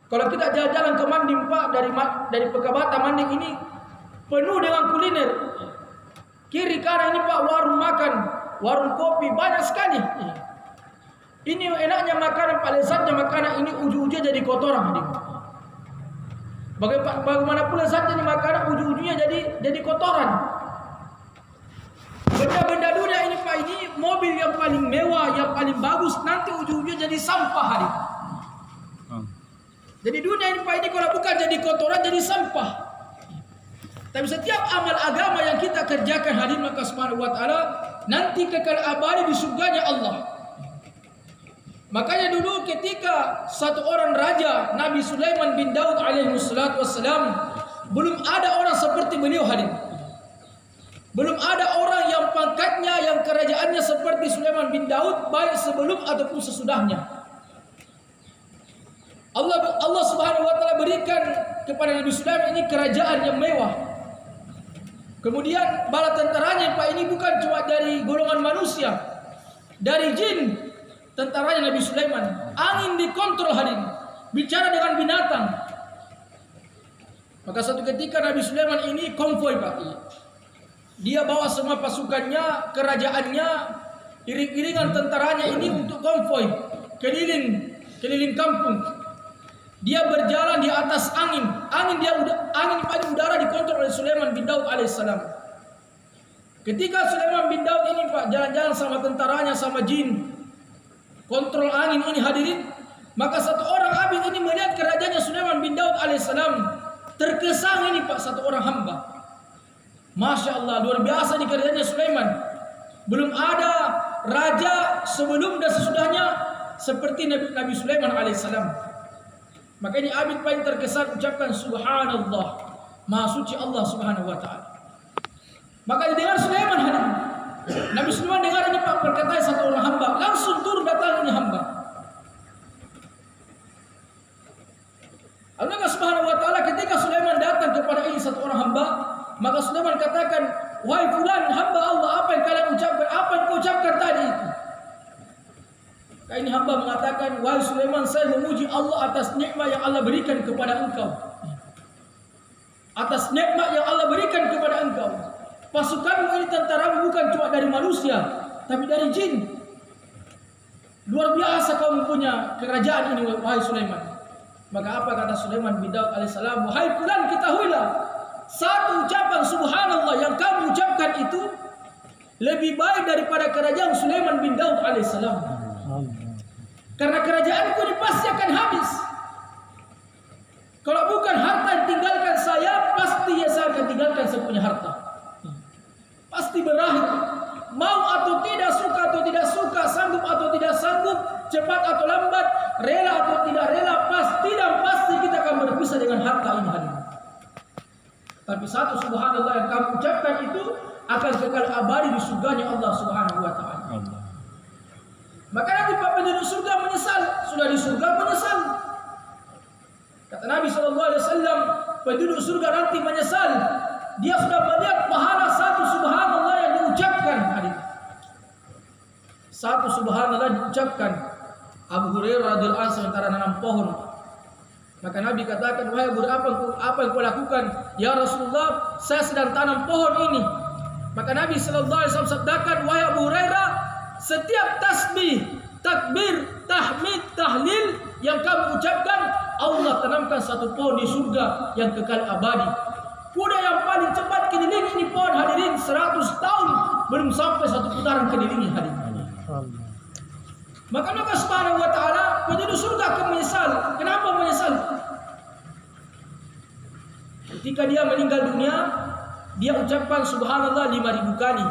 Kalau kita jalan-jalan ke Manding Pak, dari Pekabata Manding ini penuh dengan kuliner. Kiri kanan ini Pak warung makan, warung kopi banyak sekali. Ini enaknya makanan, paling lezatnya makanan ini ujung-ujungnya jadi kotoran. Bagaimana pula lezatnya makanan ujung-ujungnya jadi kotoran. Benda-benda dunia ini Pak, ini mobil yang paling mewah, yang paling bagus, nanti ujung-ujungnya jadi sampah hari. Jadi dunia ini Pak, ini kalau bukan jadi kotoran, jadi sampah. Tapi setiap amal agama yang kita kerjakan hadirin maka subhanahu wa ta'ala nanti kekal abadi di surganya Allah. Makanya dulu ketika satu orang raja Nabi Sulaiman bin Daud alaihi wassalatu wassalam, belum ada orang seperti beliau hadirin. Belum ada orang yang pangkatnya, yang kerajaannya seperti Sulaiman bin Daud, baik sebelum ataupun sesudahnya. Allah subhanahu wa ta'ala berikan kepada Nabi Sulaiman ini kerajaan yang mewah. Kemudian bala tentaranya Pak ini bukan cuma dari golongan manusia, dari jin tentaranya Nabi Sulaiman. Angin dikontrol hadirin, bicara dengan binatang. Maka satu ketika Nabi Sulaiman ini konvoi Pak, dia bawa semua pasukannya, kerajaannya, iring-iringan tentaranya ini untuk konvoi keliling kampung. Dia berjalan di atas angin. Angin udara dikontrol oleh Sulaiman bin Daud alaihissalam. Ketika Sulaiman bin Daud ini Pak jalan-jalan sama tentaranya, sama jin, kontrol angin ini hadirin, maka satu orang abid ini melihat kerajaannya Sulaiman bin Daud alaihissalam, terkesan ini Pak satu orang hamba. Masya Allah, luar biasa di kerajaannya Sulaiman. Belum ada raja sebelum dan sesudahnya seperti Nabi Sulaiman alaihissalam. Maka ini abid paling terkesan ucapkan subhanallah, maha suci Allah subhanahu wa ta'ala. Maka didengar Sulaiman hadirin. Nabi Sulaiman dengar ini Pak perkataan satu orang hamba, langsung turun datang ini hamba. Allah subhanahu wa ta'ala ketika Sulaiman datang kepada ini satu orang hamba, maka Sulaiman katakan, wahai fulan hamba Allah, apa yang kalian ucapkan, apa yang kau ucapkan tadi itu? Ini hamba mengatakan, wahai Sulaiman, saya memuji Allah atas nikmat yang Allah berikan kepada engkau. Atas nikmat yang Allah berikan kepada engkau. Pasukanmu ini tentaramu bukan cuma dari manusia, tapi dari jin. Luar biasa kau mempunyai kerajaan ini, wahai Sulaiman. Maka apa kata Sulaiman bin Daud alaihissalam? Wahai fulan, ketahuilah, satu ucapan subhanallah yang kamu ucapkan itu lebih baik daripada kerajaan Sulaiman bin Daud alaihissalam. Karena kerajaanku ini pasti akan habis. Kalau bukan harta yang tinggalkan saya, pasti saya akan tinggalkan saya punya harta. Pasti berakhir. Mau atau tidak, suka atau tidak suka, sanggup atau tidak sanggup, cepat atau lambat, rela atau tidak rela, pasti dan pasti kita akan berpisah dengan harta ini hadirin. Tapi satu subhanallah yang kamu ucapkan itu akan kekal abadi di surganya Allah subhanahu wa ta'ala. Maka nanti Pak penduduk surga menyesal, sudah di surga menyesal. Kata Nabi SAW, penduduk surga nanti menyesal. Dia sudah melihat pahala satu subhanallah yang diucapkan hari. Satu subhanallah diucapkan. Abu Hurairah radhiyallahu anhu sementara nanam pohon. Maka Nabi katakan, wahai Abu Hurairah, apa yang kau lakukan? Ya Rasulullah, saya sedang tanam pohon ini. Maka Nabi SAW sabdakan, wahai Abu Hurairah, setiap tasbih, takbir, tahmid, tahlil yang kamu ucapkan, Allah tanamkan satu pohon di surga yang kekal abadi. Kuda yang paling cepat keliling ini pohon hadirin 100 tahun belum sampai satu putaran kelilingi hadirin. Maka subhanahu wa ta'ala penduduk surga akan menyesal. Kenapa menyesal? Ketika dia meninggal dunia, dia ucapkan subhanallah 5.000 kali.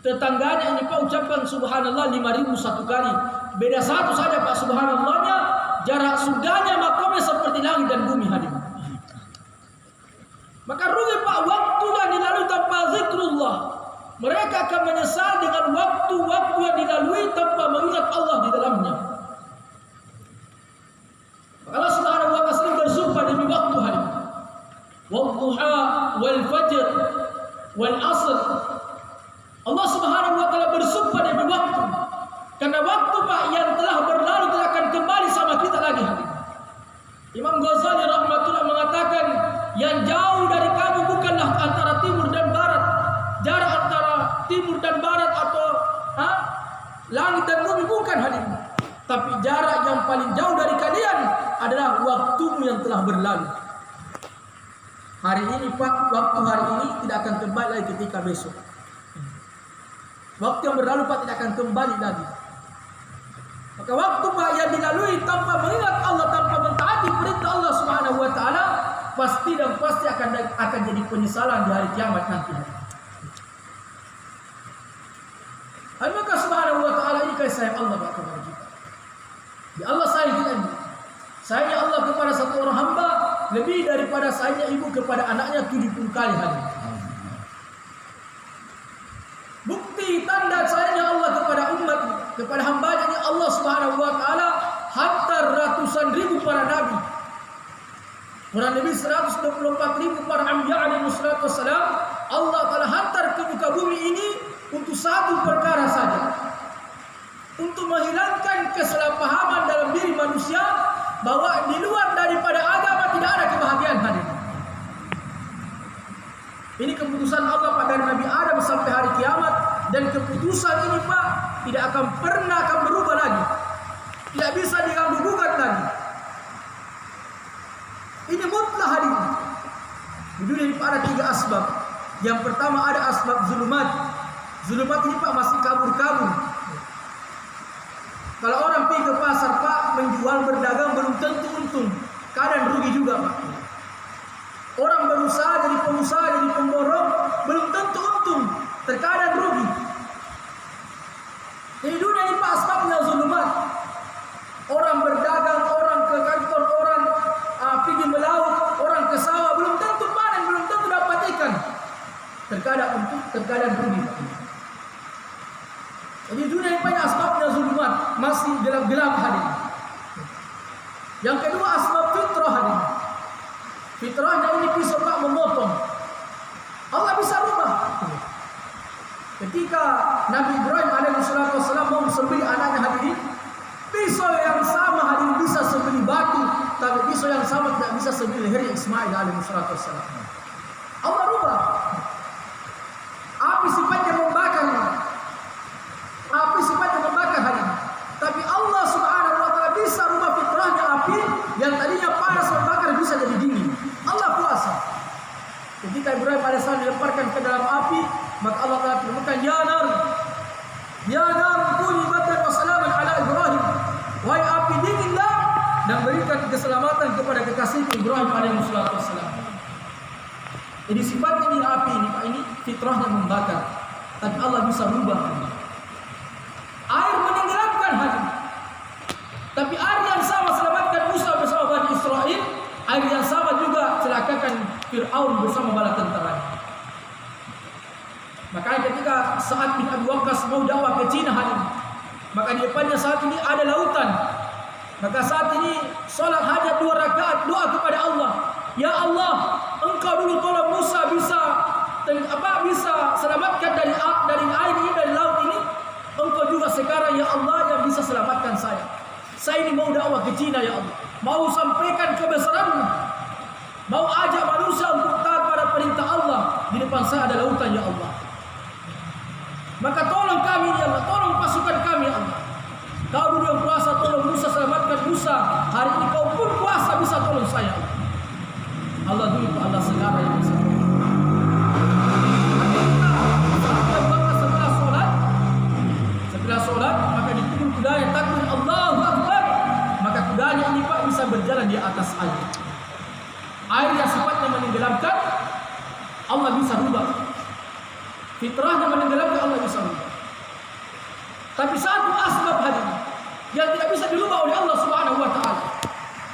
Tetangganya ini Pak ucapkan subhanallah 5.001 kali. Beda satu saja Pak subhanallahnya, jarak surganya makamnya seperti langit dan bumi hadirin. Maka rugi Pak waktu yang dilalui tanpa zikrullah. Mereka akan menyesal dengan waktu-waktu yang dilalui tanpa mengingat Allah di dalamnya. Allah subhanahu wa ta'ala bersumpah demi waktu hadirin. Wadduha wal fajr wal asr. Allah subhanahu wa ta'ala bersumpah demi waktu. Karena waktu Pak yang telah berlalu tidak akan kembali sama kita lagi hadirin. Imam Ghazali rahmatullah mengatakan, yang jauh dari kamu bukanlah antara timur dan barat, jarak antara timur dan barat atau langit dan bumi, bukan hal ini. Tapi jarak yang paling jauh dari kalian adalah waktumu yang telah berlalu. Hari ini Pak, waktu hari ini tidak akan kembali lagi ketika besok. Waktu yang berlalu Pak tidak akan kembali lagi. Maka waktu Pak yang dilalui tanpa mengingat Allah, tanpa mentaati perintah Allah Subhanahu wa taala, pasti dan pasti akan jadi penyesalan di hari kiamat nanti. Maka Subhanahu wa taala ini kasih sayang Allah Pak kepada kita. Ya Allah sayang kita ini. Sayangnya Allah kepada satu orang hamba lebih daripada sayangnya ibu kepada anaknya 70 kali hari. Bukti tanda sayangnya Allah kepada umat, kepada hambanya ini Allah Subhanahu wa taala hantar ratusan ribu para nabi. Para nabi 124.000 para anbiya alaihi wassalatu wassalam, Allah taala hantar ke muka bumi ini untuk satu perkara saja. Untuk menghilangkan kesalahpahaman dalam diri manusia bahwa di luar daripada agama tidak ada kebahagiaan hadir. Ini keputusan Allah Pak dari Nabi Adam sampai hari kiamat, dan keputusan ini Pak tidak akan pernah berubah lagi. Tidak bisa diganggu gugat lagi. Ini mutlak hari ini. Di dunia ini Pak ada 3 asbab. Yang pertama ada asbab zulumat. Zulumat ini Pak masih kabur-kabur. Kalau orang pergi ke pasar Pak, menjual berdagang belum tentu untung, kadang rugi juga Pak. Orang berusaha jadi pengusaha, jadi pemborong, belum tentu untung, terkadang rugi. Di dunia ini Pak asbabnya zulumat. Orang berdagang, orang ke kantor, orang pergi melaut, orang ke sawah, belum tentu panen, belum tentu dapat ikan. Terkadang untung, terkadang rugi Pak. Jadi dunia ini banyak asbabnya zulumat, masih gelap-gelap hadir. Yang kedua asbab fitrah hadir. Fitrahnya ini pisau Pak memotong. Allah bisa rubah. Ketika Nabi Ibrahim alaihissalam mau sembelih anaknya hadirin, pisau yang sama hadirin bisa sembelih batu, tapi pisau yang sama tidak bisa sembelih leher Ismail alaihissalam. Allah rubah. Api sifatnya membakar. Api sifatnya membakar hadirin. Tapi Allah Subhanahu wa taala bisa rubah fitrahnya api yang tadinya panas membakar bisa jadi dingin. Allah kuasa. Ketika Ibrahim alaihissalam dilemparkan ke dalam api, maka Allah telah firmankan, ya nar kuni bardan wa salaman ala Ibrahim. Wahai api dinginlah dan berikan keselamatan kepada kekasih Ibrahim alaihissalam. Jadi sifat ini api ini Pak, ini fitrahnya membakar. Tapi Allah bisa rubah. Air menenggelamkan hati. Tapi air yang sama selamatkan Musa bersama Bani Israel, air yang sama juga celakakan Fir'aun bersama bala tentaranya. Makanya ketika Sa'ad bin Abi Waqqas mau dakwah ke Cina hari ini, maka di depannya saat ini ada lautan. Maka saat ini sholat hajat 2 rakaat, doa kepada Allah. Ya Allah, Engkau dulu tolong Musa bisa selamatkan dari air ini, dari laut ini. Engkau juga sekarang ya Allah yang bisa selamatkan saya. Saya ini mau dakwah ke Cina ya Allah. Mau sampaikan kebesaran-Mu. Mau ajak manusia untuk taat pada perintah Allah. Di depan saya ada lautan ya Allah. Maka tolong kami ya Allah. Tolong pasukan kami ya Allah. Kau dulu yang kuasa tolong Musa, selamatkan Musa. Hari ini kau pun kuasa bisa tolong saya. Allah dulu, Allah sekarang yang bisa. Setelah sholat, maka dipukul kudanya, takbir Allahu Akbar. Maka kudanya ini Pak bisa berjalan di atas air. Air yang sifatnya menenggelamkan, Allah bisa rubah. Fitrahnya menenggelamkan, Allah bisa rubah. Tapi satu asbab hadir yang tidak bisa dirubah oleh Allah Subhanahu wa taala.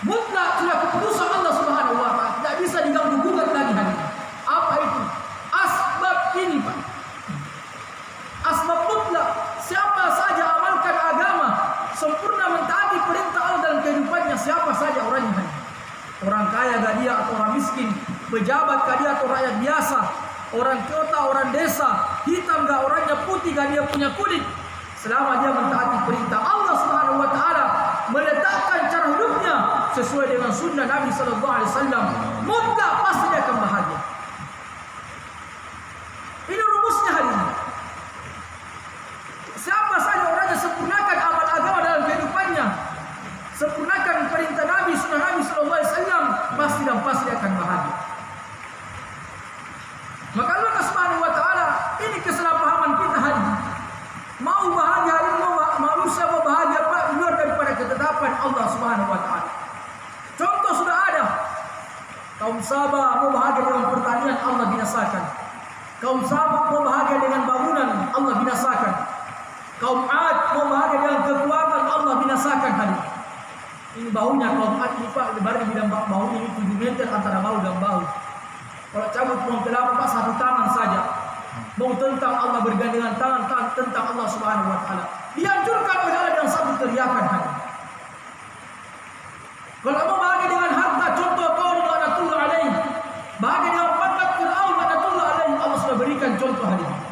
Mutlak sudah keputusan Allah Subhanahu wa taala, tidak bisa diganggu gugat lagi hadir. Apa itu? Asbab ini Pak. Asbab mutlak. Siapa saja amalkan agama, sempurna mentaati perintah Allah dalam kehidupannya, siapa saja orangnya. Orang kaya gak dia atau orang miskin, pejabat gak dia atau rakyat biasa, orang kota, orang desa, hitam gak orangnya, putih gak dia punya kulit, selama dia mentaati perintah Allah Subhanahu wa taala, meletakkan cara hidupnya sesuai dengan sunnah Nabi sallallahu alaihi wasallam, mutlak pasti dia akan bahagia. Ini rumusnya hari ini. Siapa saja orang yang sempurnakan amal agama dalam kehidupannya, sempurnakan perintah Nabi, sunnah Nabi sallallahu alaihi wasallam, pasti dan pasti akan bahagia. Maka Allah Subhanahu wa taala, ini kesalahpahaman kita hari ini. Mau bahagia hari ini, manusia mau bahagia Pak, luar daripada ketetapan Allah Subhanahu wa taala. Contoh sudah ada. Kaum Sabah mau bahagia dengan pertanian, Allah binasakan. Kaum Sabah mau bahagia dengan bangunan, Allah binasakan. Kaum Ad mau bahagia dengan kekuatan, Allah binasakan hari ini. Ini baunya kaum Ad ini Pak, lebarnya bidang baunya ini 7 meter antara bau dan bau. Kalau cabut pohon kelapa Pak, 1 tangan saja. Mau tentang Allah bergandengan tangan tentang Allah Subhanahu wa taala. Dihancurkan oleh Allah dengan satu teriakan hanya. Kalau mau bahagia dengan harta, contoh kaum laknatullah alaihi. Bahagia dengan pangkat Fir'aun laknatullah alaihi, Allah sudah berikan contoh hari ini.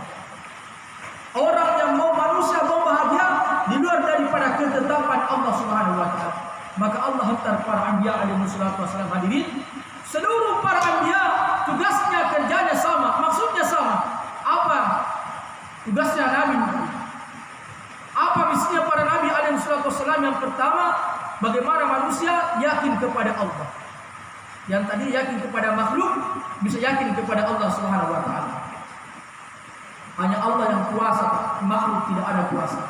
Orang yang mau manusia mau bahagia di luar daripada ketetapan Allah Subhanahu wa taala. Maka Allah hantar para anbiya alaihi wassalatu wassalam hadirin. Seluruh para anbiya tugasnya, kerjanya sama, maksudnya sama. Apa tugasnya Nabi? Apa misinya para Nabi alaihi wasallam? Yang pertama, bagaimana manusia yakin kepada Allah. Yang tadi yakin kepada makhluk, bisa yakin kepada Allah Subhanahu wa taala. Hanya Allah yang kuasa, makhluk tidak ada kuasa.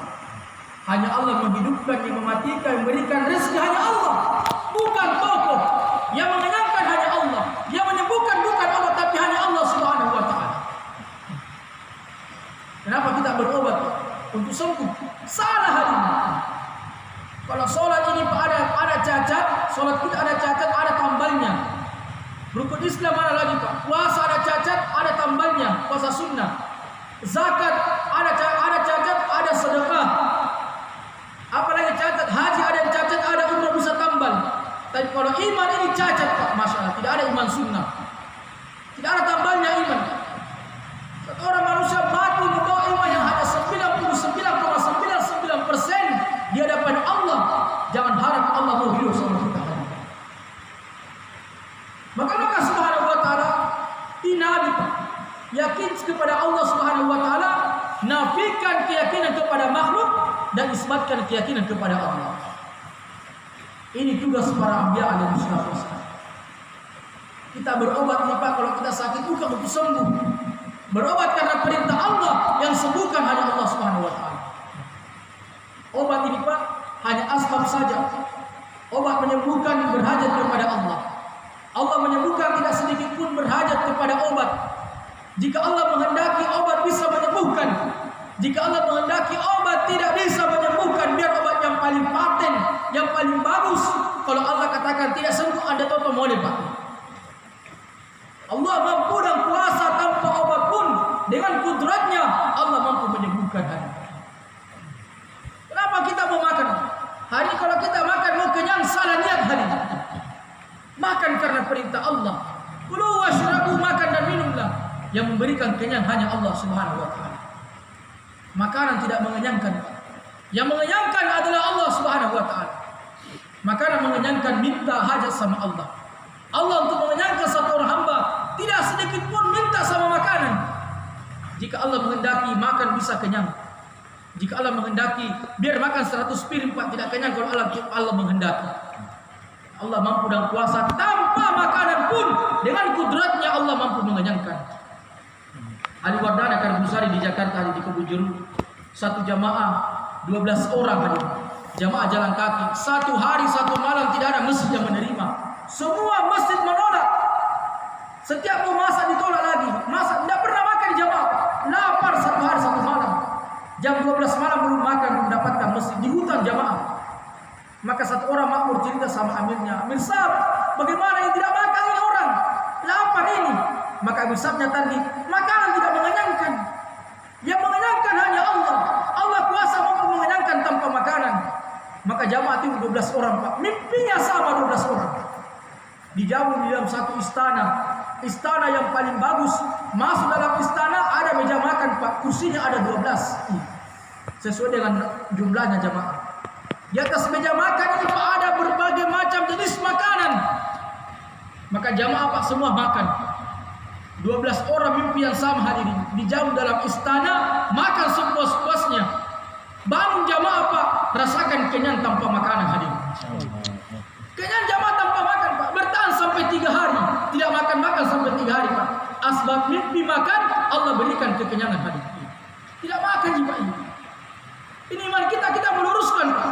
Hanya Allah menghidupkan, yang mematikan, memberikan rezeki hanya Allah. Bukan tokoh. Yang mengenyangkan hanya Allah. Yang menyembuhkan bukan Allah, tapi hanya Allah Subhanahu wa taala. Kenapa kita berobat untuk sembuh? Salah hari ini. Kalau sholat ini ada cacat, sholat kita ada cacat, ada tambalnya. Rukun Islam mana lagi Pak? Puasa ada cacat, ada tambalnya, puasa sunnah. Zakat ada cacat, ada sedekah. Apalagi cacat, haji ada yang cacat, ada umrah bisa tambal. Tapi kalau iman ini cacat Pak, masya Allah, tidak ada iman sunnah. Tidak ada tambalnya iman. Satu orang manusia mati membawa iman yang hanya 99,99% di hadapan Allah. Jangan harap Allah mau hidup sama kita. Maka Subhanahu wa taala Nabi yakin kepada Allah Subhanahu wa taala, nafikan keyakinan kepada makhluk dan isbatkan keyakinan kepada Allah. Ini tugas para anbiya alaihi wasallam. Kita berobat nih Pak, kalau kita sakit bukan untuk sembuh. Berobat karena perintah Allah, yang sembuhkan hanya Allah Subhanahu wa taala. Obat ini Pak hanya asbab saja. Obat menyembuhkan berhajat kepada Allah. Allah menyembuhkan tidak sedikit pun berhajat kepada obat. Jika Allah menghendaki obat bisa menyembuhkan. Jika Allah menghendaki obat tidak bisa menyembuhkan, biar obat yang paling paten, yang paling bagus. Kalau Allah katakan tidak sembuh, Anda toto boleh Pak. Allah mampu dan kuasa tanpa obat pun, dengan kudratnya Allah mampu menyembuhkan hari. Kenapa kita mau makan? Hari kalau kita makan mau kenyang, salah niat hari. Makan karena perintah Allah. Kulu washrabu, makan dan minumlah. Yang memberikan kenyang hanya Allah Subhanahu wa taala. Makanan tidak mengenyangkan. Yang mengenyangkan adalah Allah Subhanahu wa taala. Makanan mengenyangkan, minta hajat sama Allah. Allah untuk mengenyangkan satu orang hamba tidak sedikit pun minta sama makanan. Jika Allah menghendaki makan bisa kenyang. Jika Allah menghendaki biar makan 100 piring Pak tidak kenyang, kalau Allah menghendaki. Allah mampu dan kuasa tanpa makanan pun, dengan kudratnya Allah mampu mengenyangkan. Ali Wardana Karbusari di Jakarta di Kebujuru, satu jamaah 12 orang hadir. Jamaah jalan kaki, 1 hari 1 malam tidak ada masjid yang menerima. Semua masjid menolak. Setiap mau masak ditolak lagi. Masak tidak pernah makan jamaah. Lapar 1 hari 1 malam. Jam 12 malam belum makan, belum mendapatkan masjid di hutan jamaah. Maka satu orang makmur cerita sama amirnya, "Amir Sab, bagaimana yang tidak makan ini orang? Lapar ini." Maka Amir Sab tadi, makanan tidak mengenyangkan. Yang mengenyangkan hanya Allah. Allah kuasa mampu mengenyangkan tanpa makanan. Maka jamaah itu 12 orang Pak. Mimpinya sama 12 orang. Dijamu di dalam satu istana. Istana yang paling bagus. Masuk dalam istana ada meja makan Pak. Kursinya ada 12. Sesuai dengan jumlahnya jamaah. Di atas meja makan ini Pak ada berbagai macam jenis makanan. Maka jamaah Pak semua makan. 12 orang mimpi yang sama hadirin. Dijamu dalam istana, makan sepuas-puasnya. Bangun jamaah Pak, rasakan kenyang tanpa makanan hadirin. Kenyang jamaah tanpa makan Pak. Bertahan sampai 3 hari. Tidak makan-makan sampai 3 hari Pak. Asbab mimpi makan, Allah berikan kekenyangan hadirin. Tidak makan juga ini. Ini iman kita meluruskan Pak.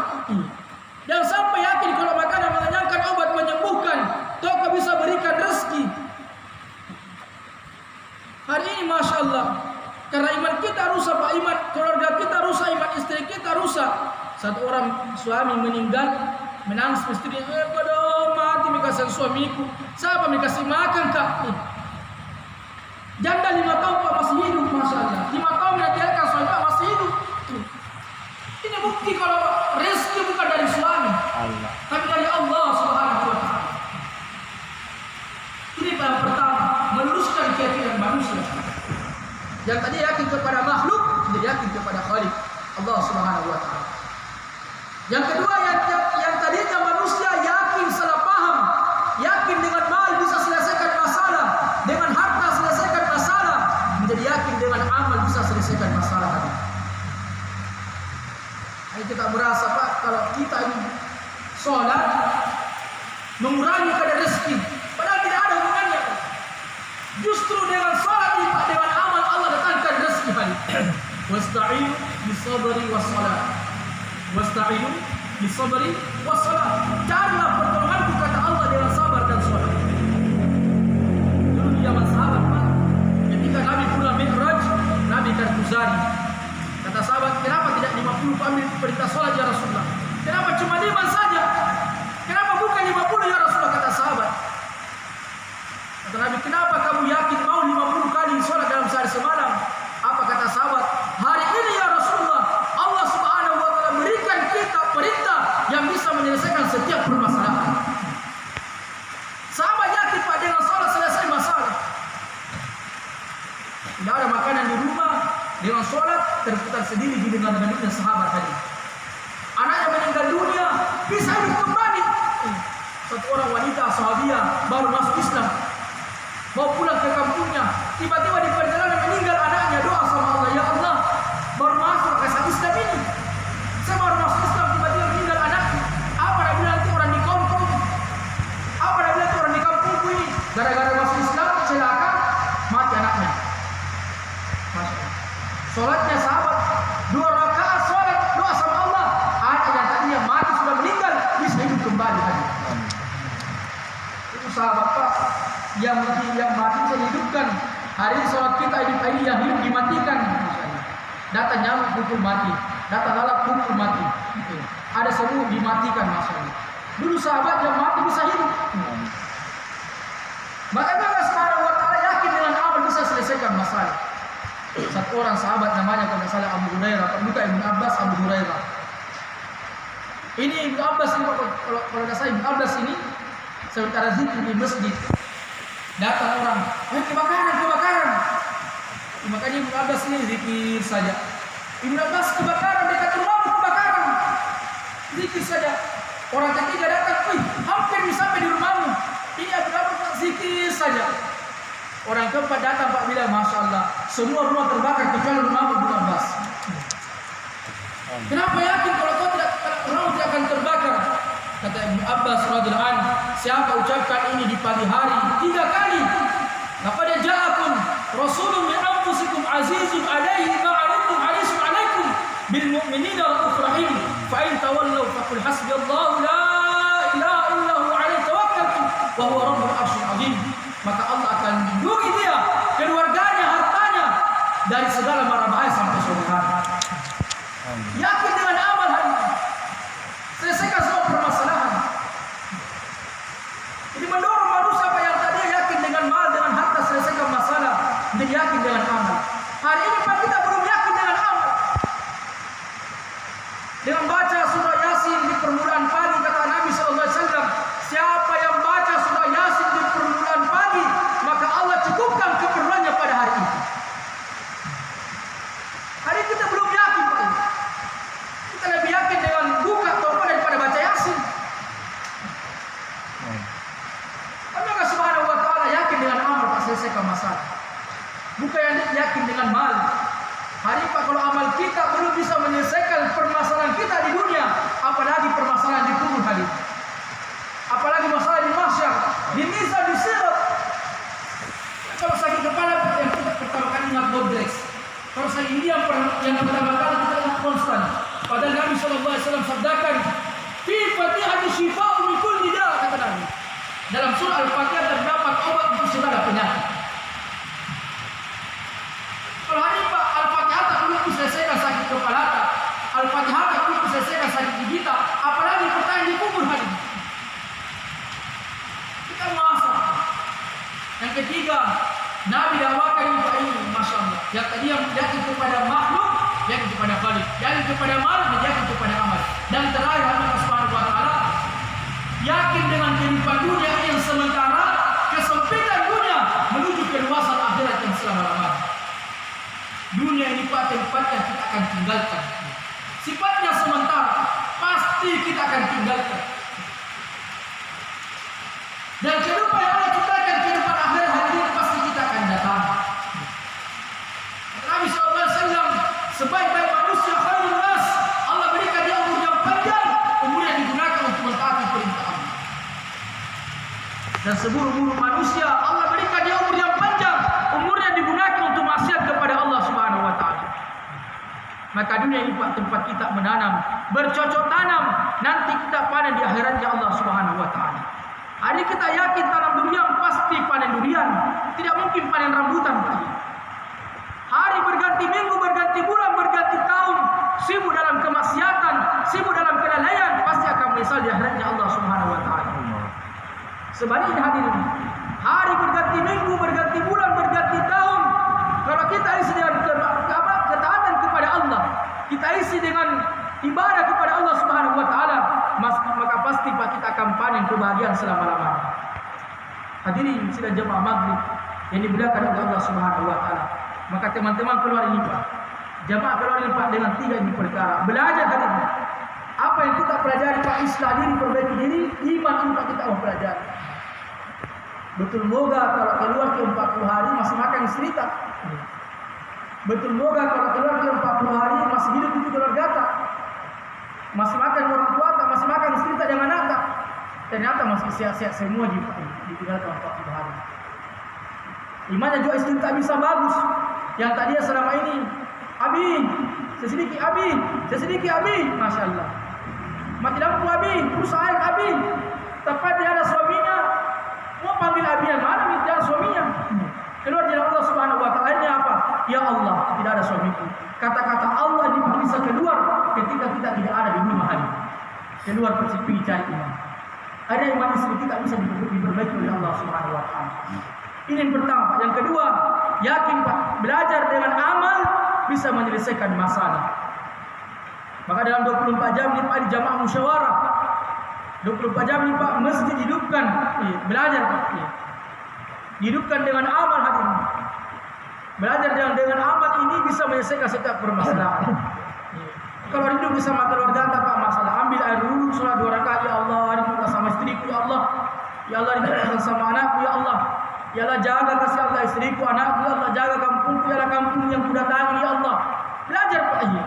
Jangan sampai yakin kalau makanan mengenyangkan, obat menyembuhkan, toko bisa berikan rezeki. Hari ini Masya Allah, karena iman kita rusak Pak, iman keluarga kita rusak, iman istri kita rusak. Satu orang suami meninggal, menangis istrinya, bodoh mati mikasih suamiku. Siapa mikasih makan Kak? Janda 5 tahun Pak masih hidup Masya Allah. 5 tahun meninggalkan suami Pak masih hidup. Ini bukti kalau rezeki bukan dari suami, Allah, tapi dari Allah Subhanahu wa Ta'ala. Ini yang pertama, meluruskan keyakinan manusia. Yang tadi yakin kepada makhluk, jadi yakin kepada Khalik, Allah Subhanahu wa Ta'ala. Yang kedua, yang tadinya manusia yakin salah paham, yakin dengan mal bisa selesaikan masalah, dengan harta selesaikan masalah, menjadi yakin dengan amal bisa selesaikan masalah tadi. Kita merasa Pak, kalau kita ini sholat mengurangi kadar rezeki, padahal tidak ada hubungannya. Justru dengan sholat ini Pak, dengan amal Allah datangkan rezeki tadi. Wasta'inu bisabri wassalat. Wasta'inu bisabri wassalat. Carilah pertolonganku kata Allah dengan sabar dan sholat. Dulu di zaman sahabat Pak, ketika Nabi pulang Mi'raj, Nabi Kartuzari. Kata sahabat, kenapa tidak 50 ambil perintah sholat ya Rasulullah? Kenapa cuma 5 saja? Kenapa bukan 50 ya Rasulullah? Kata sahabat. Kata Nabi, kenapa kamu yakin mau 50 kali sholat dalam sehari semalam? Apa kata sahabat? Hari ini ya Rasulullah, Allah Subhanahu wa Ta'ala berikan kita perintah yang bisa menyelesaikan setiap permasalahan. Sahabat yakin Pak, dengan sholat selesai masalah. Tidak ada makanan di rumah, dengan sholat terputar sendiri di dengar-dengarnya sahabat tadi. Anaknya meninggal dunia, bisa hidup kembali. Satu orang wanita sahabiah baru masuk Islam, mau pulang ke kampungnya, tiba-tiba di perjalanan meninggal anaknya, doa sama Allah, ya Allah, baru masuk ke Islam ini. Saya baru masuk Islam, tiba-tiba meninggal anakku. Apa dah bilang nanti orang di kampung? Apa dah bilang orang di kampungku ini? Gara-gara masuk Islam, celaka, mati anaknya. Sholatnya sahabat 2 rakaat sholat doa sama Allah. Anak yang tadinya mati sudah meninggal bisa hidup kembali lagi. Itu sahabat Pak, yang mati bisa dihidupkan. Hari ini sholat kita ini yang hidup dimatikan. Datang nyamuk pukul mati, datang lalat pukul mati. Ada semua dimatikan masalah. Dulu sahabat yang mati bisa hidup. Maka Allah Subhanahu wa Ta'ala yakin dengan amal bisa selesaikan masalah. Satu orang sahabat namanya kalau tidak salah Abu Hurairah, bukan Ibnu Abbas, Abu Hurairah. Ini Ibnu Abbas ini kalau tidak salah Ibnu Abbas ini sementara zikir di masjid, datang orang, kebakaran. Makanya Ibnu Abbas ini zikir saja. Ibnu Abbas kebakaran dekat rumahmu, kebakaran. Zikir saja. Orang ketiga datang, hampir sampai di rumahmu. Ini Ibnu Abbas zikir saja. Orang keempat datang Pak bilang, Masya Allah, semua rumah terbakar kecuali rumah Ibnu Abbas. Kenapa yakin kalau rumah tidak akan terbakar? Kata Ibnu Abbas radhiyallahu anhu, siapa ucapkan ini di pagi hari 3 kali, laqad ja'akum rasulun min anfusikum azizun 'alaihi ma 'anittum harisun 'alaikum bil mu'minina ra'ufur rahim fa in tawallaw faqul hasbiyallahu la ilaha illa huwa 'alaihi tawakkaltu wa huwa rabbul 'arsyil 'azim. Maka Allah akan lindungi dia, keluarganya, hartanya dari segala mara bahaya sampai suatu hari. Yakin dengan amal hari ini, selesaikan semua permasalahan. Jadi mendorong manusia apa yang tadi yakin dengan mal, dengan harta selesaikan masalah, dan yakin dengan amal. Hari ini Pak kita belum yakin dengan amal. Dengan baca surah Yasin di permulaan pagi kata Nabi SAW, siapa yang baca surah Yasin di permulaan pagi, maka Allah cukupkan keperluannya pada hari itu. Hari kita belum yakin Pak. Kita lebih yakin dengan buka toko dan menyelesaikan masalah. Bukan yang yakin dengan mal. Hari Pak, kalau amal kita belum bisa menyelesaikan permasalahan kita di dunia, apalagi permasalahan di kubur hari. Apalagi masalah di mahsyar, di mizan, di sirat. Kalau sakit kepala yang kita pertama kali ingat bodres. Kalau sakit ini yang pertama kali kita ingat konstan. Padahal Nabi SAW sabdakan, fi fatihati syifa'u min kulli da', kata Nabi. Dalam surah Al-Fatihah terdapat obat untuk segala penyakit. Kalau hari Pak, Al-Fatihah tak belum diselesaikan sakit kepala, Al-Fatihah tak belum diselesaikan sakit gigi, apalagi pertanyaan di kubur hari. Kita masa. Yang ketiga, Nabi dakwakan ini, Masya Allah. Yang tadi yang yakin kepada makhluk, yakin kepada Khalik, yakin kepada mal, dan yakin kepada amal. Dan terakhir Allah Subhanahu Wa Taala yakin dengan kehidupan dunia yang sementara, kesempitan dunia menuju keluasan akhirat yang selama-lamanya. Dunia ini tempat yang kita akan tinggalkan. Sifatnya sementara, pasti kita akan tinggalkan. Dan kehidupan yang Allah ciptakan, kehidupan akhirat hari ini pasti kita akan datang. Nabi SAW, sebaik-baik manusia khairun nas, Allah berikan dia umur yang panjang, umur yang digunakan untuk mentaati perintah Allah. Dan seburuk-buruk manusia, Allah berikan dia umur yang panjang, umur yang digunakan untuk maksiat kepada Allah Subhanahu Wa Taala. Maka dunia ini Pak, tempat kita menanam, bercocok tanam, nanti kita panen di akhiratnya Allah Subhanahu Wa Taala. Hari kita yakin tanam durian pasti panen durian, tidak mungkin panen rambutan Pak. Hari berganti minggu, berganti bulan, berganti tahun, sibuk dalam kemaksiatan, sibuk dalam kelalaian, pasti akan menyesal di akhiratnya Allah Subhanahu Wa Taala. Sebaliknya hadirin, hari berganti minggu, berganti bulan, berganti tahun, kalau kita isi dengan ketaatan kepada Allah, kita isi dengan ibadah kepada Allah Subhanahu Wa Taala, maka pasti Pak, kita akan panen kebahagiaan selama-lamanya. Hadirin sidang jemaah maghrib yang dimuliakan oleh Allah Subhanahu Wa Taala. Maka teman-teman keluar ini Pak, jemaah keluar ini Pak, dengan 3 ini perkara. Belajar hadirin. Apa yang kita pelajari Pak, islah diri, perbaiki diri, iman ini Pak kita mau pelajari. Betul moga kalau keluar ke 40 hari masih makan istri tak. Betul moga kalau keluar ke 40 hari masih hidup itu keluarga tak. Masih makan orang tua tak, masih makan istri tak dengan anak tak. Ternyata masih sehat-sehat semua ditinggalkan 40 hari. Imannya juga istri tak bisa bagus. Yang tadinya selama ini, Abi, sesedikit Abi, sesedikit Abi, Masya Allah. Mati lampu Abi, rusak air Abi. Tepat tidak ada suaminya. Mau panggil Abi yang mana? Tidak ada suaminya. Keluar jalan Allah Subhanahu Wa Taala apa? Ya Allah, tidak ada suamiku. Kata-kata Allah ini bisa keluar ketika kita tidak ada di rumah hari. Keluar pergi cari iman. Ada iman istri kita bisa diperbaiki oleh Allah Subhanahu Wa Taala. Ini yang pertama Pak. Yang kedua, yakin Pak, belajar dengan amal bisa menyelesaikan masalah. Maka dalam 24 jam ini Pak, di jamaah musyawarah 24 jam ini Pak, masjid hidupkan. Belajar Pak. Hidupkan dengan amal hadirin. Belajar dengan amal ini bisa menyelesaikan setiap permasalahan. Kalau hidup bersama keluarga tak Pak, masalah ambil air wudhu, sholat 2 rakaat, ya Allah, rindukan sama istriku, ya Allah. Ya Allah, rindukan sama anakku, ya Allah. Ya Allah, jaga kasih Allah istriku, anakku, ya Allah, jaga kampungku, ya Allah, kampung yang ku datangi, ya Allah. Belajar Pak ini.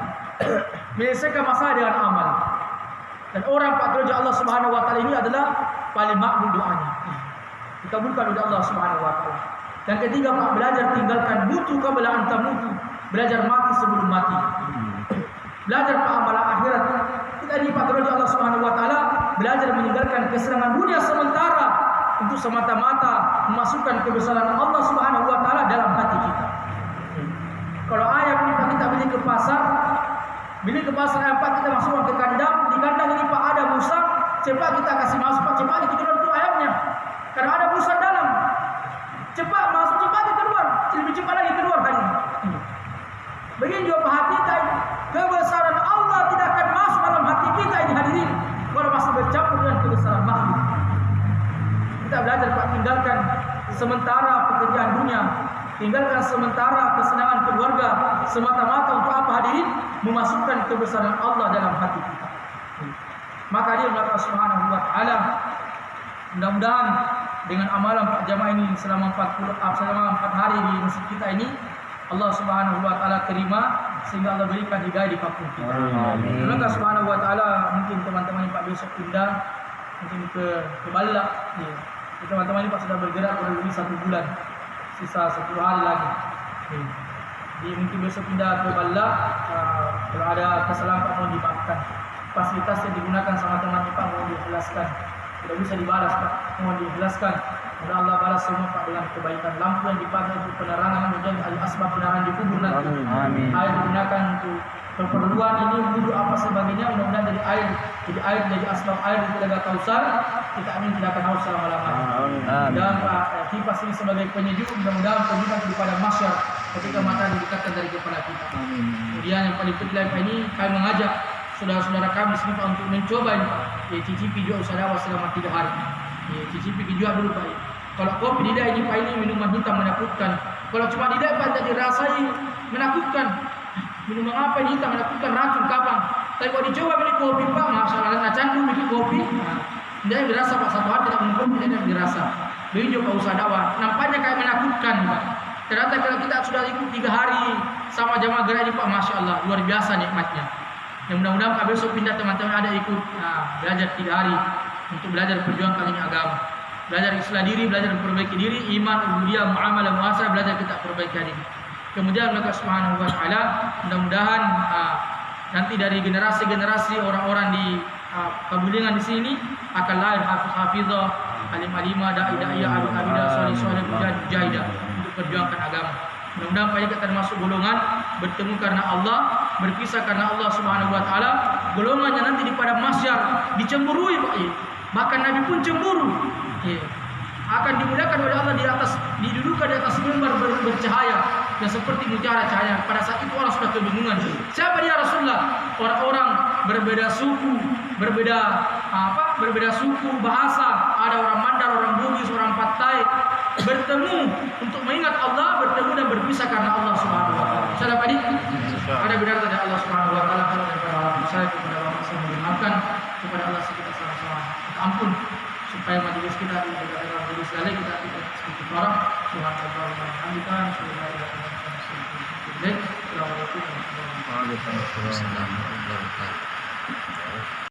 Menyelesaikan masalah dengan amal. Dan orang Pak kerja Allah Subhanahu Wa Taala ini adalah paling makbul doanya. Dikabulkan oleh Allah Subhanahu Wa Taala. Dan ketiga Pak, belajar tinggalkan mutu qabla an tamutu. Belajar mati sebelum mati. Belajar Pak amalan akhirat. Kita ini Pak kerja Allah Subhanahu Wa Taala, belajar meninggalkan kesenangan dunia sementara untuk semata-mata memasukkan kebesaran Allah Subhanahu Wa Taala dalam hati kita. Kalau ayam ini Pak kita beli ke pasar, ayam Pak kita masukkan ke kandang, di kandang ini Pak ada musang, cepat kita kasih masuk Pak, cepat kita keluar tuh ayamnya. Karena ada musang dalam. Cepat masuk, cepat dia keluar, lebih cepat lagi keluar tadi. Begini juga Pak, hati kita ini. Kebesaran Allah tidak akan masuk dalam hati kita ini hadirin kalau masih bercampur dengan kebesaran makhluk. Kita belajar Pak, tinggalkan sementara pekerjaan dunia, tinggalkan sementara kesenangan keluarga semata-mata untuk apa hadirin? Memasukkan kebesaran Allah dalam hati kita. Maka dia Allah Subhanahu Wa Taala Mudah-mudahan dengan amalan Pak jamaah ini selama 4 hari di masjid kita ini, Allah Subhanahu wa taala terima sehingga Allah berikan hidayah di kampung kita. Amin. Allah Subhanahu wa taala mungkin teman-teman Pak besok pindah mungkin ke Balak. Ya. Teman-teman ini Pak sudah bergerak kurang lebih 1 bulan. Sisa 10 hari lagi. Ya. Jadi mungkin besok pindah ke Balak, kalau ada kesalahan Pak mohon dimaafkan. Fasilitas yang digunakan sama teman Pak mohon dijelaskan. Tidak bisa dibalas Pak, mohon dijelaskan. Semoga Allah balas semua Pak dengan kebaikan. Lampu yang dipakai untuk penerangan menjadi asbab penerangan di kubur nanti. Amin. Air digunakan untuk keperluan ini, wudhu apa sebagainya. Mudah-mudahan jadi air jadi asbab air di Telaga Kausar. Kita amin tidak akan haus selama-lamanya. Dan Pak kipas ini sebagai penyejuk, mudah-mudahan penyejuk kepada masyarakat ketika matahari didekatkan dari kepala kita. Amin. Kemudian yang paling penting Pak ini kami mengajak saudara-saudara kami sini Pak untuk mencoba ini Pak. Cicipi juga usaha dakwah selama 3 hari. Cicipi dijual dulu Pak. Kalau kopi tidak ini Pak ini minuman hitam menakutkan. Kalau cuma tidak Pak jadi rasai menakutkan. Minuman apa ini hitam menakutkan, racun kapang. Tapi kalau dicoba beli kopi Pak, masalah nak candu bikin kopi. Dia dirasa Pak 1 hari tidak minum kopi tidak dirasa. Begitu Pak usaha dakwah. Nampaknya kayak menakutkan Pak. Ternyata kalau kita sudah ikut 3 hari sama jamaah gerak ini Pak, masya Allah luar biasa nikmatnya. Yang mudah-mudahan Pak besok pindah teman-teman ada ikut belajar 3 hari untuk belajar perjuangkan ini agama. Belajar islah diri, belajar memperbaiki diri, iman, ubudiyah, muamalah, muhasabah, belajar kita perbaiki diri. Kemudian Allah Subhanahu wa taala mudah-mudahan nanti dari generasi-generasi orang-orang di Kabulingan di sini akan lahir hafiz-hafizah, alim-alimah, dai-daiyah, abid-abidah, salih-salih, mujahidah untuk perjuangkan agama. Mudah-mudahan Pak kita termasuk golongan bertemu karena Allah, berpisah karena Allah Subhanahu wa taala. Golongannya nanti di padang mahsyar dicemburui Pak. Bahkan Nabi pun cemburu. Akan dimuliakan oleh Allah didudukan di atas mimbar bercahaya dan seperti mutiara cahaya. Pada saat itu orang sudah kebingungan. Siapa dia Rasulullah? Orang-orang berbeda suku, berbeda suku, bahasa. Ada orang Mandar, orang Bugis, orang Patai bertemu untuk mengingat Allah, bertemu dan berpisah karena Allah Subhanahu wa taala. Salah Pak ada benar dari Allah Subhanahu wa taala kepada saya kepada Allah saya memaafkan kepada Allah kita sama-sama. Ampun supaya majelis kita di dalam majelis lain kita tidak sedikit marah. Subhanallah wa bihamdihi, Assalamualaikum warahmatullahi wabarakatuh.